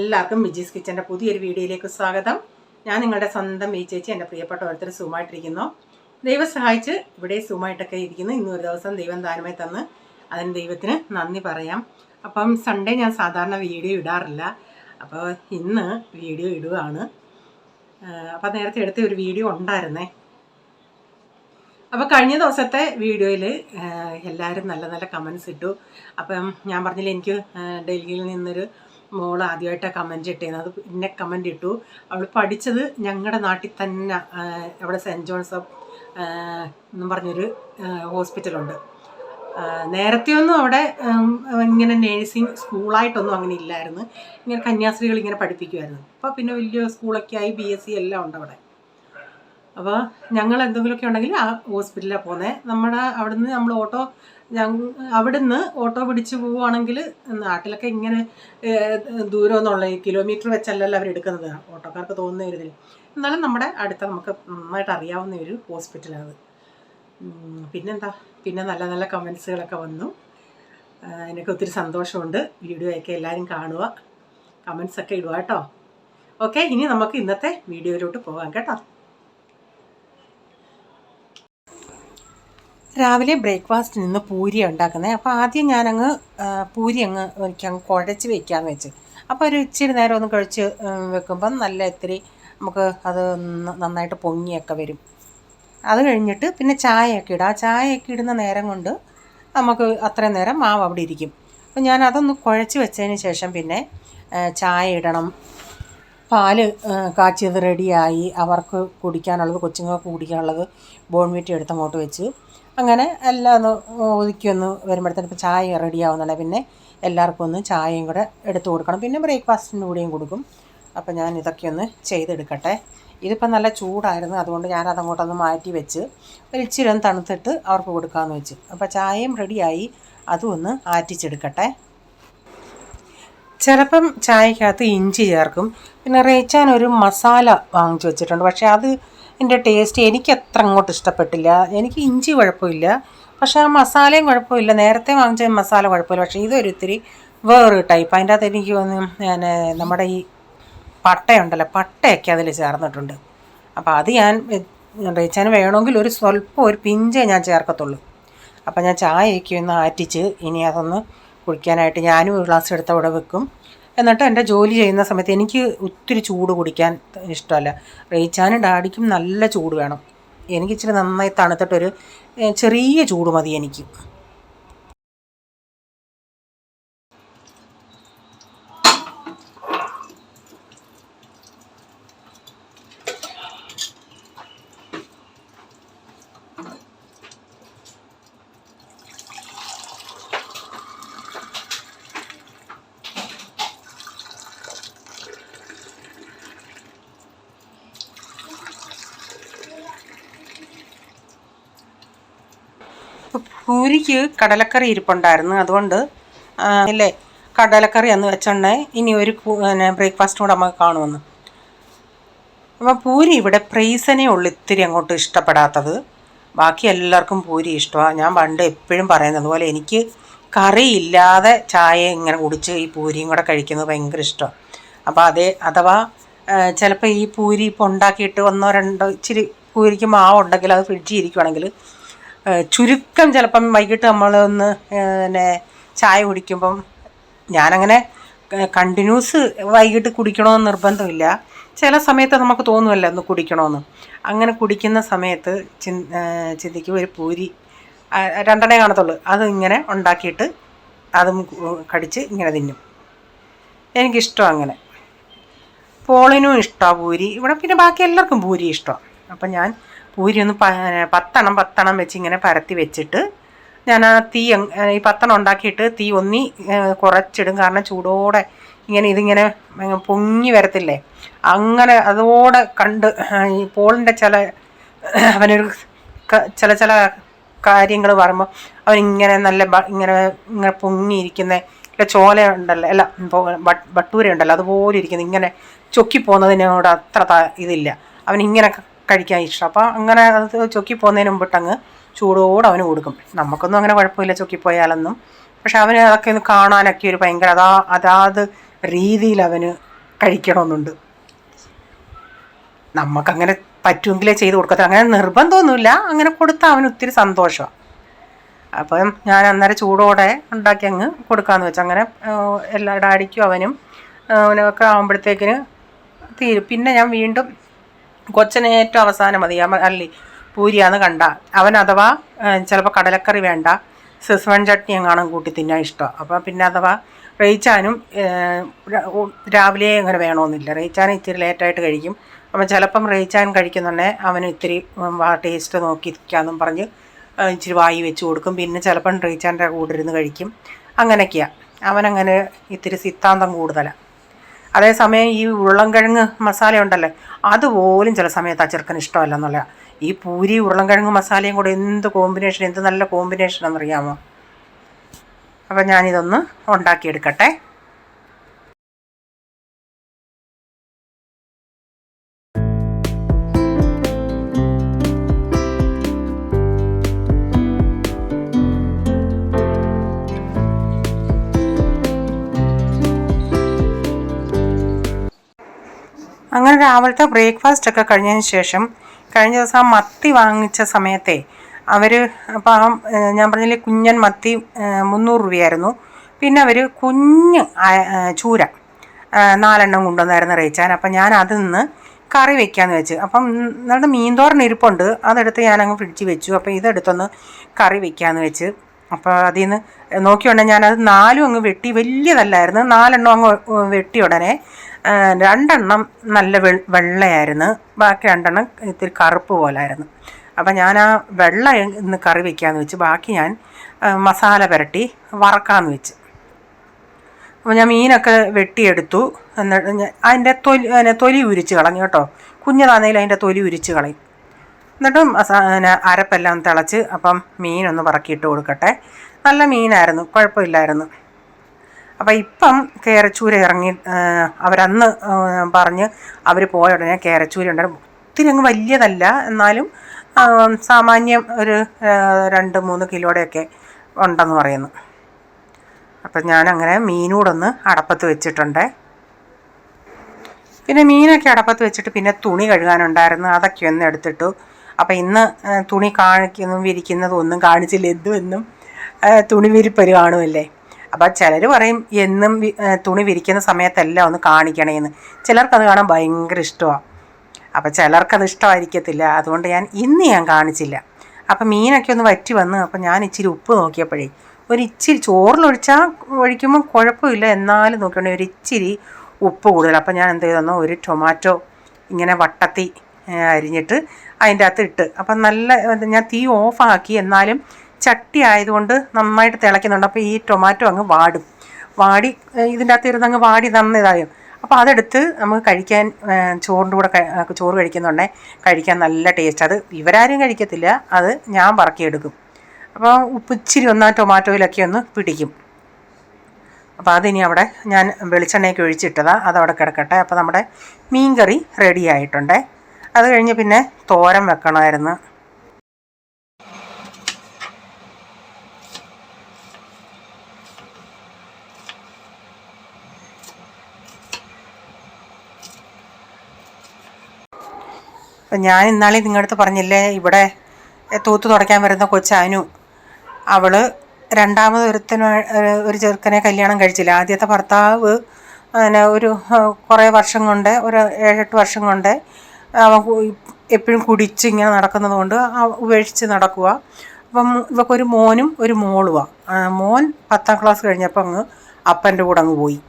എല്ലാവർക്കും വിജീസ് കിച്ചൻ്റെ പുതിയൊരു വീഡിയോയിലേക്ക് സ്വാഗതം. ഞാൻ നിങ്ങളുടെ സ്വന്തം വി ചേച്ചി. എൻ്റെ പ്രിയപ്പെട്ട ഓരോരുത്തർ സുഖമായിട്ടിരിക്കുന്നു. ദൈവം സഹായിച്ച് ഇവിടെ സുഖമായിട്ടൊക്കെ ഇരിക്കുന്നു. ഇന്നൊരു ദിവസം ദൈവം ദാനമായി തന്ന് അതിന് ദൈവത്തിന് നന്ദി പറയാം. അപ്പം സൺഡേ ഞാൻ സാധാരണ വീഡിയോ ഇടാറില്ല, അപ്പോൾ ഇന്ന് വീഡിയോ ഇടുകയാണ്. അപ്പം നേരത്തെ എടുത്ത ഒരു വീഡിയോ ഉണ്ടായിരുന്നേ. അപ്പോൾ കഴിഞ്ഞ ദിവസത്തെ വീഡിയോയിൽ എല്ലാവരും നല്ല നല്ല കമൻസ് ഇട്ടു. അപ്പം ഞാൻ പറഞ്ഞില്ല, എനിക്ക് ഡൽഹിയിൽ നിന്നൊരു മോൾ ആദ്യമായിട്ടാണ് കമൻറ്റ് ഇട്ടേന്നത്. അത് പിന്നെ കമൻറ്റ് ഇട്ടു. അവൾ പഠിച്ചത് ഞങ്ങളുടെ നാട്ടിൽ തന്നെ, അവിടെ സെൻറ്റ് ജോൺസഫ് എന്നും പറഞ്ഞൊരു ഹോസ്പിറ്റലുണ്ട്. നേരത്തെയൊന്നും അവിടെ ഇങ്ങനെ നേഴ്സിംഗ് സ്കൂളായിട്ടൊന്നും അങ്ങനെ ഇല്ലായിരുന്നു. ഇങ്ങനെ കന്യാസ്ത്രീകൾ ഇങ്ങനെ പഠിപ്പിക്കുമായിരുന്നു. അപ്പോൾ പിന്നെ വലിയ സ്കൂളൊക്കെ ആയി, BSc എല്ലാം ഉണ്ട് അവിടെ. അപ്പോൾ ഞങ്ങൾ എന്തെങ്കിലുമൊക്കെ ഉണ്ടെങ്കിൽ ആ ഹോസ്പിറ്റലിലാണ് പോകുന്നത്. നമ്മുടെ അവിടുന്ന് നമ്മൾ അവിടുന്ന് ഓട്ടോ പിടിച്ച് പോവുകയാണെങ്കിൽ, നാട്ടിലൊക്കെ ഇങ്ങനെ ദൂരമൊന്നുള്ള കിലോമീറ്റർ വെച്ചല്ലല്ലോ അവരെടുക്കുന്നത്, ഓട്ടോക്കാർക്ക് തോന്നുന്ന ഒരു ഇതിൽ. എന്നാലും നമ്മുടെ അടുത്ത നമുക്ക് നന്നായിട്ട് അറിയാവുന്ന ഒരു ഹോസ്പിറ്റലാണ്. പിന്നെന്താ, പിന്നെ നല്ല നല്ല കമൻസുകളൊക്കെ വന്നു. എനിക്ക് ഒത്തിരി സന്തോഷമുണ്ട്. വീഡിയോയൊക്കെ എല്ലാവരും കാണുക, കമൻസൊക്കെ ഇടുക കേട്ടോ. ഓക്കെ, ഇനി നമുക്ക് ഇന്നത്തെ വീഡിയോയിലോട്ട് പോകാം കേട്ടോ. രാവിലെ ബ്രേക്ക്ഫാസ്റ്റിന് നിന്ന് പൂരി ഉണ്ടാക്കുന്നത്. അപ്പോൾ ആദ്യം ഞാനങ്ങ് പൂരി എനിക്കങ്ങ് കുഴച്ച് വയ്ക്കാമെന്ന് വെച്ച്. അപ്പോൾ ഒരു ഇച്ചിരി നേരം ഒന്ന് കഴിച്ച് വെക്കുമ്പം നല്ല ഇത്തിരി നമുക്ക് അത് നന്നായിട്ട് പൊങ്ങിയൊക്കെ വരും. അത് കഴിഞ്ഞിട്ട് പിന്നെ ചായയൊക്കെ ഇടുക. ചായയൊക്കെ ഇടുന്ന നേരം കൊണ്ട് നമുക്ക് അത്രയും നേരം മാവ് അവിടെ ഇരിക്കും. അപ്പോൾ ഞാൻ അതൊന്ന് കുഴച്ച് വെച്ചതിന് ശേഷം പിന്നെ ചായ ഇടണം. പാല് കാച്ചിയത് റെഡിയായി. അവർക്ക് കുടിക്കാനുള്ളത്, കൊച്ചുങ്ങൾക്ക് കുടിക്കാനുള്ളത് ബോൺവിറ്റ എടുത്ത് അങ്ങോട്ട് വെച്ച് അങ്ങനെ എല്ലാം ഒന്ന് ഒതുക്കിയൊന്ന് വരുമ്പോഴത്തേന് ഇപ്പോൾ ചായ റെഡിയാവുന്നുണ്ട്. പിന്നെ എല്ലാവർക്കും ഒന്ന് ചായയും കൂടെ എടുത്ത് കൊടുക്കണം. പിന്നെ ബ്രേക്ക്ഫാസ്റ്റിൻ്റെ കൂടെയും കൊടുക്കും. അപ്പോൾ ഞാൻ ഇതൊക്കെ ഒന്ന് ചെയ്തെടുക്കട്ടെ. ഇതിപ്പോൾ നല്ല ചൂടായിരുന്നു, അതുകൊണ്ട് ഞാനതങ്ങോട്ടൊന്ന് മാറ്റി വെച്ച് ഒരു ഇച്ചിരി ഒന്ന് തണുത്തിട്ട് അവർക്ക് കൊടുക്കാമെന്ന് വെച്ച്. അപ്പോൾ ചായയും റെഡിയായി, അതും ഒന്ന് ആറ്റിച്ചെടുക്കട്ടെ. ചിലപ്പം ചായക്കകത്ത് ഇഞ്ചി ചേർക്കും. പിന്നെ റേച്ചാൻ ഒരു മസാല വാങ്ങിച്ചു വെച്ചിട്ടുണ്ട്. പക്ഷേ അത് എൻ്റെ ടേസ്റ്റ് എനിക്ക് അത്ര അങ്ങോട്ട് ഇഷ്ടപ്പെട്ടില്ല. എനിക്ക് ഇഞ്ചി കുഴപ്പമില്ല, പക്ഷേ ആ മസാലയും കുഴപ്പമില്ല. നേരത്തെ വാങ്ങിച്ച മസാല കുഴപ്പമില്ല, പക്ഷേ ഇതൊരു ഇത്തിരി വേറൊരു ടൈപ്പ്. അതിൻ്റെ അകത്ത് എനിക്ക് ഞാൻ നമ്മുടെ ഈ പട്ടയുണ്ടല്ലോ, പട്ടയൊക്കെ അതിൽ ചേർന്നിട്ടുണ്ട്. അപ്പോൾ അത് ഞാൻ റേച്ചാന് വേണമെങ്കിൽ ഒരു സ്വല്പം ഒരു പിഞ്ചേ ഞാൻ ചേർക്കത്തുള്ളൂ. അപ്പോൾ ഞാൻ ചായയൊക്കെ ഒന്ന് ആറ്റിച്ച് ഇനി അതൊന്ന് കുടിക്കാനായിട്ട് ഞാനും ഒരു ഗ്ലാസ് എടുത്ത് അവിടെ വെക്കും. എന്നിട്ട് എൻ്റെ ജോലി ചെയ്യുന്ന സമയത്ത് എനിക്ക് ഒത്തിരി ചൂട് കുടിക്കാൻ ഇഷ്ടമല്ല. റേച്ചാനും ഡാഡിക്കും നല്ല ചൂട് വേണം. എനിക്കിച്ചിരി നന്നായി തണുത്തിട്ടൊരു ചെറിയ ചൂട് മതി എനിക്ക്. പൂരിക്ക് കടലക്കറി ഇരിപ്പുണ്ടായിരുന്നു, അതുകൊണ്ട് അല്ലേ കടലക്കറി എന്ന് വെച്ചോണ്ടേ ഇനി ഒരു ബ്രേക്ക്ഫാസ്റ്റ് കൂടെ നമുക്ക് കാണുമെന്ന്. അപ്പോൾ പൂരി ഇവിടെ പ്രൈസനേ ഉള്ളൂ ഇത്തിരി അങ്ങോട്ട് ഇഷ്ടപ്പെടാത്തത്. ബാക്കി എല്ലാവർക്കും പൂരി ഇഷ്ടമാണ്. ഞാൻ പണ്ട് എപ്പോഴും പറയുന്നത് പോലെ എനിക്ക് കറിയില്ലാതെ ചായ ഇങ്ങനെ കുടിച്ച് ഈ പൂരിയും കൂടെ കഴിക്കുന്നത് ഭയങ്കര ഇഷ്ടമാണ്. അപ്പോൾ അഥവാ ചിലപ്പോൾ ഈ പൂരി ഇപ്പോൾ ഉണ്ടാക്കിയിട്ട് 1-2 ഇച്ചിരി പൂരിക്ക് മാവുണ്ടെങ്കിൽ അത് ഫ്രിഡ്ജിൽ ഇരിക്കുവാണെങ്കിൽ ചുരുക്കം ചിലപ്പം വൈകിട്ട് നമ്മളൊന്ന് ചായ കുടിക്കുമ്പം, ഞാനങ്ങനെ കണ്ടിന്യൂസ് വൈകിട്ട് കുടിക്കണമെന്ന് നിർബന്ധമില്ല. ചില സമയത്ത് നമുക്ക് തോന്നുമല്ലോ ഒന്ന് കുടിക്കണമെന്ന്. അങ്ങനെ കുടിക്കുന്ന സമയത്ത് ചിന്തിക്കും ഒരു പൂരി 2 കാണത്തുള്ളൂ, അത് ഇങ്ങനെ ഉണ്ടാക്കിയിട്ട് അതും കടിച്ച് ഇങ്ങനെ തിന്നും. എനിക്കിഷ്ടം അങ്ങനെ. പോളിനും ഇഷ്ടമാണ് പൂരി. ഇവിടെ പിന്നെ ബാക്കി എല്ലാവർക്കും പൂരി ഇഷ്ടമാണ്. അപ്പം ഞാൻ പൂരി ഒന്ന് 10 വെച്ച് ഇങ്ങനെ പരത്തി വെച്ചിട്ട് ഞാൻ ആ തീ ഈ 10 ഉണ്ടാക്കിയിട്ട് തീ കുറച്ചിടും. കാരണം ചൂടോടെ ഇതിങ്ങനെ പൊങ്ങി വരത്തില്ലേ, അങ്ങനെ അതോടെ കണ്ട് ഈ പോളിൻ്റെ അവനൊരു ചില കാര്യങ്ങൾ പറയുമ്പോൾ അവനിങ്ങനെ നല്ല ഇങ്ങനെ പൊങ്ങിയിരിക്കുന്ന ചോല ഉണ്ടല്ലോ, അല്ല ബട്ടൂര ഉണ്ടല്ലോ, അതുപോലെ ഇരിക്കുന്നത് ഇങ്ങനെ ചൊക്കി പോകുന്നതിനോട് അത്ര ഇതില്ല. അവനിങ്ങനെ കഴിക്കാൻ ഇഷ്ടം. അപ്പോൾ അങ്ങനെ അത് ചൊക്കി പോകുന്നതിന് മുമ്പിട്ടങ്ങ് ചൂടോടെ അവന് കൊടുക്കും. നമുക്കൊന്നും അങ്ങനെ കുഴപ്പമില്ല ചൊക്കിപ്പോയാലൊന്നും. പക്ഷെ അവന് അതൊക്കെ ഒന്ന് കാണാനൊക്കെ ഒരു ഭയങ്കര അതാത് രീതിയിൽ അവന് കഴിക്കണമെന്നുണ്ട്. നമുക്കങ്ങനെ പറ്റുമെങ്കിലേ ചെയ്ത് കൊടുക്കത്തില്ല. അങ്ങനെ നിർബന്ധമൊന്നുമില്ല, അങ്ങനെ കൊടുത്താൽ അവന് ഒത്തിരി സന്തോഷമാണ്. അപ്പം ഞാൻ അന്നേരം ചൂടോടെ ഉണ്ടാക്കി അങ്ങ് കൊടുക്കാമെന്ന് വെച്ചു. അങ്ങനെ എല്ലാ ഡാഡിക്കും അവനും അവനൊക്കെ ആകുമ്പോഴത്തേക്കിന് തീരും. പിന്നെ ഞാൻ വീണ്ടും കൊച്ചിന് ഏറ്റവും അവസാനം മതി അല്ലി പൂരിയാന്ന് കണ്ട അവൻ അഥവാ ചിലപ്പോൾ കടലക്കറി വേണ്ട, സെസ്വൻ ചട്നി എങ്ങാനും കൂട്ടി തിന്നാൻ ഇഷ്ടമാണ്. അപ്പം പിന്നെ അഥവാ റേച്ചാനും രാവിലെ അങ്ങനെ വേണമെന്നില്ല, റേച്ചാനും ഇത്തിരി ലേറ്റായിട്ട് കഴിക്കും. അപ്പം ചിലപ്പം റേച്ചാൻ കഴിക്കുന്നുണ്ടെങ്കിൽ അവന് ഇത്തിരി ടേസ്റ്റ് നോക്കിയിരിക്കാമെന്നും പറഞ്ഞ് ഇച്ചിരി വായി വെച്ച് കൊടുക്കും. പിന്നെ ചിലപ്പം റേച്ചാൻ്റെ കൂടെ ഇരുന്ന് കഴിക്കും. അങ്ങനെയൊക്കെയാണ്. അവനങ്ങനെ ഇത്തിരി സിദ്ധാന്തം കൂടുതലാണ്. അതേസമയം ഈ ഉരുളൻകിഴങ്ങ് മസാല ഉണ്ടല്ലേ, അതുപോലും ചില സമയത്ത് ആ ചെറുക്കന് ഇഷ്ടമല്ല എന്നുള്ള. ഈ പൂരി ഉരുളൻകിഴങ്ങ് മസാലയും കൂടെ എന്ത് കോമ്പിനേഷൻ, എന്ത് നല്ല കോമ്പിനേഷനാണെന്നറിയാമോ? അപ്പം ഞാനിതൊന്ന് ഉണ്ടാക്കിയെടുക്കട്ടെ. അങ്ങനെ രാവിലത്തെ ബ്രേക്ക്ഫാസ്റ്റ് ഒക്കെ കഴിഞ്ഞതിന് ശേഷം കഴിഞ്ഞ ദിവസം മത്തി വാങ്ങിച്ച സമയത്തെ അവർ അപ്പം ഞാൻ പറഞ്ഞില്ലേ കുഞ്ഞൻ മത്തി 300 രൂപയായിരുന്നു. പിന്നെ അവർ കുഞ്ഞ് ചൂര 4 എണ്ണം കൊണ്ടുവന്നായിരുന്നു റേച്ചാൻ. അപ്പം ഞാൻ അതിൽ നിന്ന് കറി വയ്ക്കാമെന്ന് വെച്ച്. അപ്പം എന്നിട്ട് മീൻതോരൻ ഇരിപ്പുണ്ട്, അതെടുത്ത് ഞാനങ്ങ് ഫ്രിഡ്ജിൽ വെച്ചു. അപ്പോൾ ഇതെടുത്തൊന്ന് കറി വയ്ക്കാമെന്ന് വെച്ച്. അപ്പോൾ അതിൽ നിന്ന് നോക്കിയുണ്ടെങ്കിൽ ഞാനത് 4 അങ്ങ് വെട്ടി, വലിയതല്ലായിരുന്നു. 4 എണ്ണം അങ്ങ് വെട്ടി ഉടനെ 2 എണ്ണം നല്ല വെള്ളയായിരുന്നു, ബാക്കി 2 എണ്ണം ഇത്തിരി കറുപ്പ് പോലായിരുന്നു. അപ്പം ഞാൻ ആ വെള്ള ഇന്ന് കറി വയ്ക്കാമെന്ന് വെച്ച്, ബാക്കി ഞാൻ മസാല പുരട്ടി വറക്കാമെന്ന് വെച്ച്. അപ്പോൾ ഞാൻ മീനൊക്കെ വെട്ടിയെടുത്തു. എന്നിട്ട് അതിൻ്റെ തൊലി ഉരിച്ച് കളഞ്ഞു കേട്ടോ. കുഞ്ഞതാണെങ്കിലും അതിൻ്റെ തൊലി ഉരിച്ച് കളയും. എന്നിട്ടും അരപ്പെല്ലാം തിളച്ച്. അപ്പം മീനൊന്ന് പറക്കിയിട്ട് കൊടുക്കട്ടെ. നല്ല മീനായിരുന്നു, കുഴപ്പമില്ലായിരുന്നു. അപ്പം ഇപ്പം കേരച്ചൂര ഇറങ്ങി. അവരന്ന് പറഞ്ഞ് അവർ പോയ ഉടനെ കേരച്ചൂര ഉണ്ടായിരുന്നു. ഒത്തിരി അങ്ങ് വലിയതല്ല, എന്നാലും സാമാന്യം ഒരു 2-3 കിലോയുടെയൊക്കെ ഉണ്ടെന്ന് പറയുന്നു. അപ്പം ഞാനങ്ങനെ മീനൂടൊന്ന് അടപ്പത്ത് വെച്ചിട്ടുണ്ട്. പിന്നെ മീനൊക്കെ അടപ്പത്ത് വെച്ചിട്ട് പിന്നെ തുണി കഴുകാനുണ്ടായിരുന്നു, അതൊക്കെ ഒന്ന് എടുത്തിട്ടു. അപ്പം ഇന്ന് തുണി വിരിക്കുന്നതും ഒന്നും കാണിച്ചില്ല. എന്നും തുണി വിരിപ്പൊരു കാണുമല്ലേ. അപ്പം ചിലർ പറയും എന്നും തുണി വിരിക്കുന്ന സമയത്തെല്ലാം ഒന്ന് കാണിക്കണേന്ന്. ചിലർക്കത് കാണാൻ ഭയങ്കര ഇഷ്ടമാണ്. അപ്പം ചിലർക്കത് ഇഷ്ടമായിരിക്കത്തില്ല. അതുകൊണ്ട് ഞാൻ കാണിച്ചില്ല. അപ്പം മീനൊക്കെ ഒന്ന് വറ്റി വന്ന്. അപ്പം ഞാൻ ഇച്ചിരി ഉപ്പ് നോക്കിയപ്പോഴേ ഒരിച്ചിരി ഒഴിക്കുമ്പോൾ കുഴപ്പമില്ല, എന്നാലും നോക്കിയോണ്ടേ ഒരിച്ചിരി ഉപ്പ് കൂടുതൽ. അപ്പം ഞാൻ എന്ത് ചെയ്തെന്നോ, ഒരു ടൊമാറ്റോ ഇങ്ങനെ വട്ടത്തി അരിഞ്ഞിട്ട് അതിൻ്റെ അകത്ത് ഇട്ട്. അപ്പം ഞാൻ തീ ഓഫാക്കി, എന്നാലും ചട്ടി ആയതുകൊണ്ട് നന്നായിട്ട് തിളയ്ക്കുന്നുണ്ട്. അപ്പോൾ ഈ ടൊമാറ്റോ അങ്ങ് വാടി ഇതിൻ്റെ അകത്ത് ഇരുന്നങ്ങ് വാടി നന്നതായോ. അപ്പോൾ അതെടുത്ത് നമുക്ക് കഴിക്കാൻ, ചോറിൻ്റെ കൂടെ ചോറ് കഴിക്കുന്നുണ്ടെങ്കിൽ കഴിക്കാൻ നല്ല ടേസ്റ്റ്. അത് ഇവരാരും കഴിക്കത്തില്ല, അത് ഞാൻ പറക്കിയെടുക്കും. അപ്പോൾ ഉപ്പ് ഇച്ചിരി ഒന്ന് ആ ടൊമാറ്റോയിലൊക്കെ ഒന്ന് പിടിക്കും. അപ്പോൾ അതിനി അവിടെ ഞാൻ വെളിച്ചെണ്ണയൊക്കെ ഒഴിച്ചിട്ടതാണ്, അതവിടെ കിടക്കട്ടെ. അപ്പോൾ നമ്മുടെ മീൻ കറി റെഡി ആയിട്ടുണ്ട്. അത് കഴിഞ്ഞ് പിന്നെ തോരൻ വെക്കണമായിരുന്നു. അപ്പം ഞാൻ ഇന്നാളെ നിങ്ങളുടെ അടുത്ത് പറഞ്ഞില്ലേ, ഇവിടെ തൂത്ത് തുടയ്ക്കാൻ വരുന്ന കൊച്ചാനു, അവൾ രണ്ടാമത് ഒരു ചെറുക്കനെ കല്യാണം കഴിച്ചില്ല. ആദ്യത്തെ ഭർത്താവ് ഒരു കുറേ വർഷം കൊണ്ട്, ഒരു 7-8 വർഷം കൊണ്ട് എപ്പോഴും കുടിച്ച് ഇങ്ങനെ നടക്കുന്നത് കൊണ്ട് ഉപേക്ഷിച്ച് നടക്കുക. അപ്പം ഇവക്കൊരു മോനും ഒരു മോളുമാണ്. മോൻ 10ാം ക്ലാസ് കഴിഞ്ഞപ്പോൾ അങ്ങ് അപ്പൻ്റെ കൂടെ അങ്ങ് പോയി.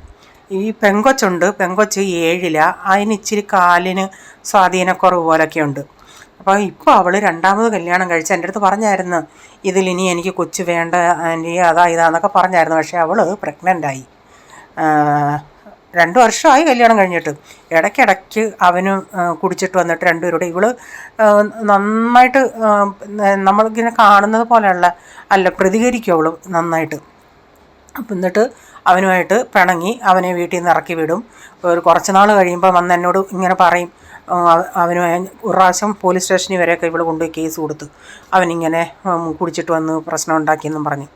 ഈ പെങ്കൊച്ചുണ്ട്, പെങ്കൊച്ച് 7ലാണ്. അതിന് ഇച്ചിരി കാലിന് സ്വാധീനക്കുറവ് പോലൊക്കെ ഉണ്ട്. അപ്പോൾ ഇപ്പോൾ അവൾ രണ്ടാമത് കല്യാണം കഴിച്ച് എൻ്റെ അടുത്ത് പറഞ്ഞായിരുന്നു, ഇതിലിനി എനിക്ക് കൊച്ചു വേണ്ട ആൻറ്റി, ഇതാന്നൊക്കെ പറഞ്ഞായിരുന്നു. പക്ഷേ അവൾ പ്രഗ്നൻ്റായി. 2 വർഷമായി കല്യാണം കഴിഞ്ഞിട്ട്. ഇടയ്ക്കിടയ്ക്ക് അവന് കുടിച്ചിട്ട് വന്നിട്ട് രണ്ടുപേരുടെ ഇവൾ നന്നായിട്ട് നമ്മളിങ്ങനെ കാണുന്നത് പോലെയുള്ള പ്രതികരിക്കും അവൾ നന്നായിട്ട്. അപ്പം എന്നിട്ട് അവനുമായിട്ട് പിണങ്ങി അവനെ വീട്ടിൽ നിന്ന് ഇറക്കി വിടും. ഒരു കുറച്ച് നാൾ കഴിയുമ്പോൾ വന്ന് എന്നോട് ഇങ്ങനെ പറയും, അവന് ഒരു പ്രാവശ്യം പോലീസ് സ്റ്റേഷനിൽ വരെയൊക്കെ ഇവിടെ കൊണ്ടുപോയി കേസ് കൊടുത്ത്, അവനിങ്ങനെ കുടിച്ചിട്ട് വന്ന് പ്രശ്നം ഉണ്ടാക്കിയെന്നും പറഞ്ഞ്.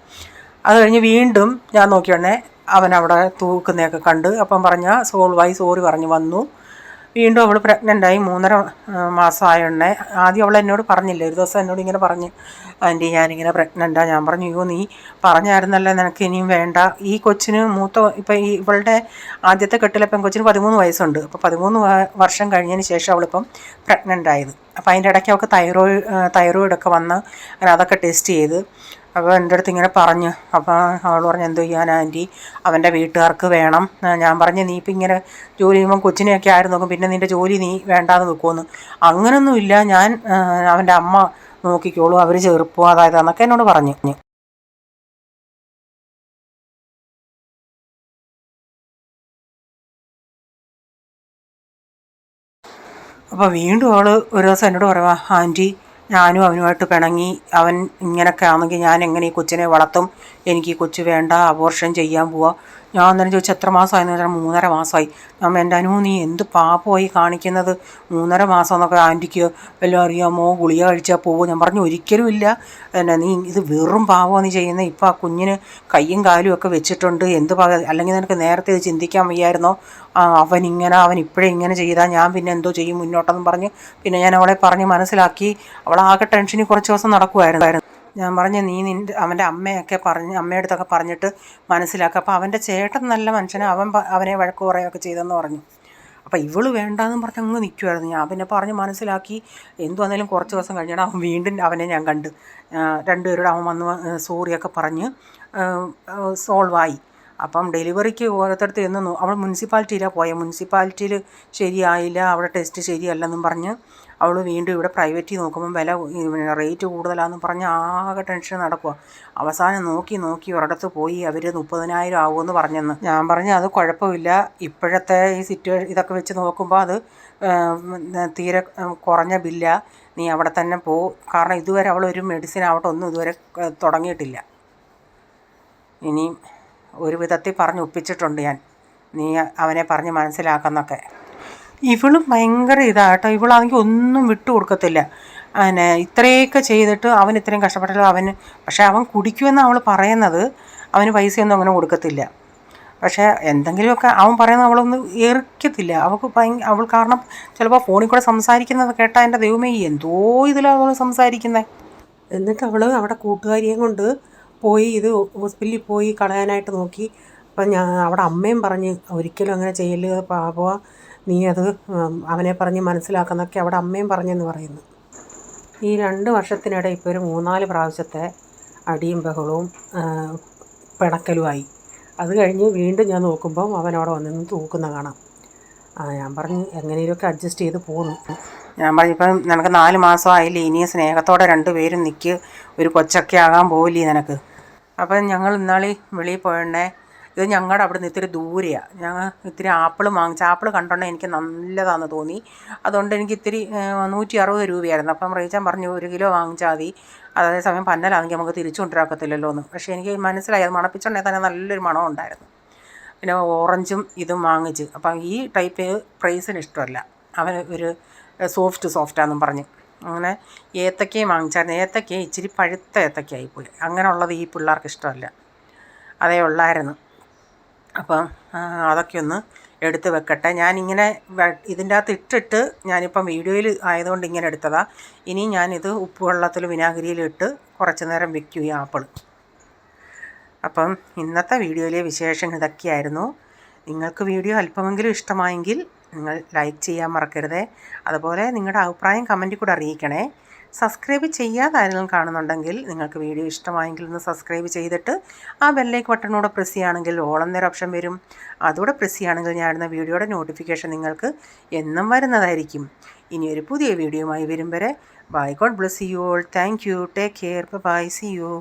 അത് കഴിഞ്ഞ് വീണ്ടും ഞാൻ നോക്കിയോണ്ടേ അവനവിടെ തൂക്കുന്നതൊക്കെ കണ്ട് അപ്പം സോൾവായി സോറി പറഞ്ഞ് വന്നു. വീണ്ടും അവൾ പ്രഗ്നൻ്റായി 3.5 മാസമായുണ്ടേ. ആദ്യം അവൾ എന്നോട് പറഞ്ഞില്ല. ഒരു ദിവസം എന്നോട് ഇങ്ങനെ പറഞ്ഞ്, ആൻറ്റി ഞാനിങ്ങനെ പ്രഗ്നൻ്റാണ്. ഞാൻ പറഞ്ഞു, അയ്യോ നീ പറഞ്ഞായിരുന്നല്ലോ നിനക്ക് ഇനിയും വേണ്ട. ഈ കൊച്ചിന് ഇപ്പം ഇവളുടെ ആദ്യത്തെ കെട്ടിലെ പെൺകൊച്ചിന് 13 വയസ്സുണ്ട്. അപ്പോൾ 13 വർഷം കഴിഞ്ഞതിന് ശേഷം അവളിപ്പം പ്രഗ്നൻ്റ് ആയത്. അപ്പോൾ അതിൻ്റെ ഇടയ്ക്ക് അവൾക്ക് തൈറോയിഡൊക്കെ വന്ന് അങ്ങനെ അതൊക്കെ ടെസ്റ്റ് ചെയ്ത്. അപ്പോൾ എൻ്റെ അടുത്ത് ഇങ്ങനെ പറഞ്ഞു. അപ്പോൾ അവൾ പറഞ്ഞു, എന്തോ ചെയ്യാൻ ആൻറ്റി, അവൻ്റെ വീട്ടുകാർക്ക് വേണം. ഞാൻ പറഞ്ഞു, നീ ഇപ്പം ഇങ്ങനെ ജോലി ചെയ്യുമ്പം കൊച്ചിനെയൊക്കെ ആയിരുന്നു നോക്കും, പിന്നെ നിൻ്റെ ജോലി നീ വേണ്ടാന്ന് വെക്കുമെന്ന്. അങ്ങനൊന്നുമില്ല, ഞാൻ അവൻ്റെ അമ്മ നോക്കിക്കോളൂ, അവർ ചെറുപ്പം അതായത് എന്നൊക്കെ എന്നോട് പറഞ്ഞു. അപ്പോൾ വീണ്ടും അവൾ ഒരു ദിവസം എന്നോട് പറയുക, ആൻറ്റി ഞാനും അവനുമായിട്ട് പിണങ്ങി, അവൻ ഇങ്ങനെയൊക്കെ ആണെങ്കിൽ ഞാൻ എങ്ങനെ ഈ കൊച്ചിനെ വളർത്തും, എനിക്ക് ഈ കൊച്ചു വേണ്ട, അബോർഷൻ ചെയ്യാൻ പോവാ. ഞാൻ അന്നേരം ചോദിച്ചു, എത്ര മാസമായെന്ന് പറഞ്ഞാൽ 3.5 മാസമായി. ഞാൻ, എൻ്റെ അനു നീ എന്ത് പാപമായി കാണിക്കുന്നത്, 3.5 മാസം എന്നൊക്കെ ആൻറ്റിക്ക് വല്ലതും അറിയാമോ, ഗുളിക കഴിച്ചാൽ പോകുമോ? ഞാൻ പറഞ്ഞു, ഒരിക്കലും ഇല്ല, നീ ഇത് വെറും പാപമാണ് നീ ചെയ്യുന്നത്. ഇപ്പോൾ ആ കുഞ്ഞിന് കയ്യും കാലും ഒക്കെ വെച്ചിട്ടുണ്ട്, അല്ലെങ്കിൽ നിനക്ക് നേരത്തെ ഇത് ചിന്തിക്കാൻ വയ്യായിരുന്നോ? അവൻ ഇപ്പോഴേ ഇങ്ങനെ ചെയ്താൽ ഞാൻ പിന്നെ എന്തോ ചെയ്യും മുന്നോട്ടെന്നും പറഞ്ഞ് പിന്നെ ഞാൻ അവളെ പറഞ്ഞ് മനസ്സിലാക്കി. അവളാകെ ടെൻഷനിൽ കുറച്ച് ദിവസം നടക്കുമായിരുന്നു. ഞാൻ പറഞ്ഞു, നീ അവൻ്റെ അമ്മയുടെ അടുത്തൊക്കെ പറഞ്ഞിട്ട് മനസ്സിലാക്കുക. അപ്പോൾ അവൻ്റെ ചേട്ടൻ നല്ല മനുഷ്യനെ, അവനെ വഴക്ക് പറയുകയൊക്കെ ചെയ്തെന്ന് പറഞ്ഞു. അപ്പോൾ ഇവള് വേണ്ടാന്നും പറഞ്ഞ് അങ്ങ് നിൽക്കുമായിരുന്നു. ഞാൻ പിന്നെ പറഞ്ഞ് മനസ്സിലാക്കി. എന്തു വന്നാലും കുറച്ച് ദിവസം കഴിഞ്ഞാൽ അവൻ വീണ്ടും അവനെ ഞാൻ കണ്ട്. രണ്ടുപേരോട് അവൻ വന്ന് സോറിയൊക്കെ പറഞ്ഞ് സോൾവായി. അപ്പം ഡെലിവറിക്ക് ഓരോരുത്തടുത്ത് ചെന്നു. അവൾ മുനിസിപ്പാലിറ്റിയിലാണ് പോയത്. മുനിസിപ്പാലിറ്റിയിൽ ശരിയായില്ല, അവിടെ ടെസ്റ്റ് ശരിയല്ലെന്നും പറഞ്ഞ് അവൾ വീണ്ടും ഇവിടെ പ്രൈവറ്റിൽ നോക്കുമ്പം റേറ്റ് കൂടുതലാണെന്നും പറഞ്ഞ് ആകെ ടെൻഷൻ നടക്കുക. അവസാനം നോക്കി ഒരിടത്ത് പോയി അവർ 30,000 ആകുമെന്ന് പറഞ്ഞെന്ന്. ഞാൻ പറഞ്ഞു, അത് കുഴപ്പമില്ല, ഇപ്പോഴത്തെ ഈ ഇതൊക്കെ വെച്ച് നോക്കുമ്പോൾ അത് തീരെ കുറഞ്ഞ ബില്ല, നീ അവിടെ തന്നെ പോ. കാരണം ഇതുവരെ അവളൊരു മെഡിസിൻ ആവട്ടെ ഒന്നും ഇതുവരെ തുടങ്ങിയിട്ടില്ല. ഇനിയും ഒരു വിധത്തിൽ പറഞ്ഞ് ഒപ്പിച്ചിട്ടുണ്ട് ഞാൻ, നീ അവനെ പറഞ്ഞ് മനസ്സിലാക്കുന്നൊക്കെ. ഇവളും ഭയങ്കര ഇതാട്ടോ. ഇവളാണെങ്കിൽ ഒന്നും വിട്ടു കൊടുക്കത്തില്ല. ഇത്രയൊക്കെ ചെയ്തിട്ട് അവൻ ഇത്രയും കഷ്ടപ്പെട്ടല്ലോ പക്ഷേ അവൻ കുടിക്കുമെന്ന് അവൾ പറയുന്നത്. അവന് പൈസയൊന്നും അങ്ങനെ കൊടുക്കത്തില്ല. പക്ഷേ എന്തെങ്കിലുമൊക്കെ അവൻ പറയുന്നത് അവളൊന്നും എറിക്കത്തില്ല. അവൾ കാരണം ചിലപ്പോൾ ഫോണിൽ കൂടെ സംസാരിക്കുന്നത് കേട്ടാൽ എൻ്റെ ദൈവമേ എന്തോ ഇതിലാണ് അവൾ സംസാരിക്കുന്നത്. എന്നിട്ട് അവൾ അവിടെ കൂട്ടുകാരിയും കൊണ്ട് പോയി ഇത് ഹോസ്പിറ്റലിൽ പോയി കളയാനായിട്ട് നോക്കി. അപ്പം അവിടെ അമ്മയും പറഞ്ഞ്, ഒരിക്കലും അങ്ങനെ ചെയ്യല് പാപ, നീ അത് അവനെ പറഞ്ഞ് മനസ്സിലാക്കുന്നൊക്കെ അവിടെ അമ്മയും പറഞ്ഞെന്ന് പറയുന്നു. ഈ 2 വർഷത്തിനിടെ ഇപ്പോൾ ഒരു 3-4 പ്രാവശ്യത്തെ അടിയും ബഹളവും പിണക്കലുമായി. അത് കഴിഞ്ഞ് വീണ്ടും ഞാൻ നോക്കുമ്പം അവനവിടെ വന്നിന്ന് തൂക്കുന്ന കാണാം. ഞാൻ പറഞ്ഞു, എങ്ങനെയൊക്കെ അഡ്ജസ്റ്റ് ചെയ്ത് പോന്നു. ഞാൻ പറഞ്ഞു, ഇപ്പം നിനക്ക് 4 മാസമായില്ലേ, ഇനിയും സ്നേഹത്തോടെ 2 പേരും നിൽക്ക്, ഒരു കൊച്ചൊക്കെ ആകാൻ പോവില്ലേ നിനക്ക്. അപ്പം ഞങ്ങൾ ഇന്നാളി വെളിയിൽ പോയണ്ടേ. ഇത് ഞങ്ങളുടെ അവിടെ നിന്ന് ഇത്തിരി ദൂരെയാണ്. ഞങ്ങൾ ഇത്തിരി ആപ്പിൾ കണ്ടോണ്ടേ എനിക്ക് നല്ലതാണെന്ന് തോന്നി. അതുകൊണ്ട് എനിക്ക് ഇത്തിരി 160 രൂപയായിരുന്നു. അപ്പം റീച്ചാൻ പറഞ്ഞു 1 കിലോ വാങ്ങിച്ചാൽ മതി, അതേസമയം പന്നലാണെങ്കിൽ നമുക്ക് തിരിച്ചു കൊണ്ടുവരാക്കത്തില്ലല്ലോ എന്ന്. പക്ഷേ എനിക്ക് മനസ്സിലായി, അത് മണപ്പിച്ചുകൊണ്ടേ തന്നെ നല്ലൊരു മണം ഉണ്ടായിരുന്നു. പിന്നെ ഓറഞ്ചും ഇതും വാങ്ങിച്ച്. അപ്പം ഈ ടൈപ്പ് പ്രൈസിന് ഇഷ്ടമല്ല, അവന് ഒരു സോഫ്റ്റാണെന്നും പറഞ്ഞ്. അങ്ങനെ ഏത്തക്കയും വാങ്ങിച്ചായിരുന്നു. ഏത്തക്ക ഇച്ചിരി പഴുത്ത ഏത്തക്കയായിപ്പോയി. അങ്ങനെയുള്ളത് ഈ പിള്ളേർക്ക് ഇഷ്ടമല്ല, അതേ ഉള്ളായിരുന്നു. അപ്പം അതൊക്കെ ഒന്ന് എടുത്ത് വെക്കട്ടെ. ഞാനിങ്ങനെ ഇതിൻ്റെ അകത്ത് ഇട്ടിട്ട് ഞാനിപ്പം വീഡിയോയിൽ ആയതുകൊണ്ട് ഇങ്ങനെ എടുത്തതാണ്. ഇനി ഞാനിത് ഉപ്പുവെള്ളത്തിൽ വിനാഗിരിയിലിട്ട് കുറച്ച് നേരം വെക്കും ഈ ആപ്പിൾ. അപ്പം ഇന്നത്തെ വീഡിയോയിലെ വിശേഷം ഇതൊക്കെയായിരുന്നു. നിങ്ങൾക്ക് വീഡിയോ അല്പമെങ്കിലും ഇഷ്ടമായെങ്കിൽ നിങ്ങൾ ലൈക്ക് ചെയ്യാൻ മറക്കരുത്. അതുപോലെ നിങ്ങളുടെ അഭിപ്രായം കമൻറ്റിൽ കൂടെ അറിയിക്കണേ. സബ്സ്ക്രൈബ് ചെയ്യാതെ ആരെങ്കിലും കാണുന്നുണ്ടെങ്കിൽ നിങ്ങൾക്ക് വീഡിയോ ഇഷ്ടമായെങ്കിൽ ഒന്ന് സബ്സ്ക്രൈബ് ചെയ്തിട്ട് ആ ബെല്ലൈക്കൺ ബട്ടണൂടെ പ്രസ് ചെയ്യുകയാണെങ്കിൽ ഓൾ എന്നൊരു ഓപ്ഷൻ വരും. അതുകൂടെ പ്രസ് ചെയ്യുകയാണെങ്കിൽ ഞാനിടുന്ന വീഡിയോയുടെ നോട്ടിഫിക്കേഷൻ നിങ്ങൾക്ക് എന്നും വരുന്നതായിരിക്കും. ഇനിയൊരു പുതിയ വീഡിയോയുമായി വരും വരെ bye, God bless you all. Thank you, take care, bye, see U.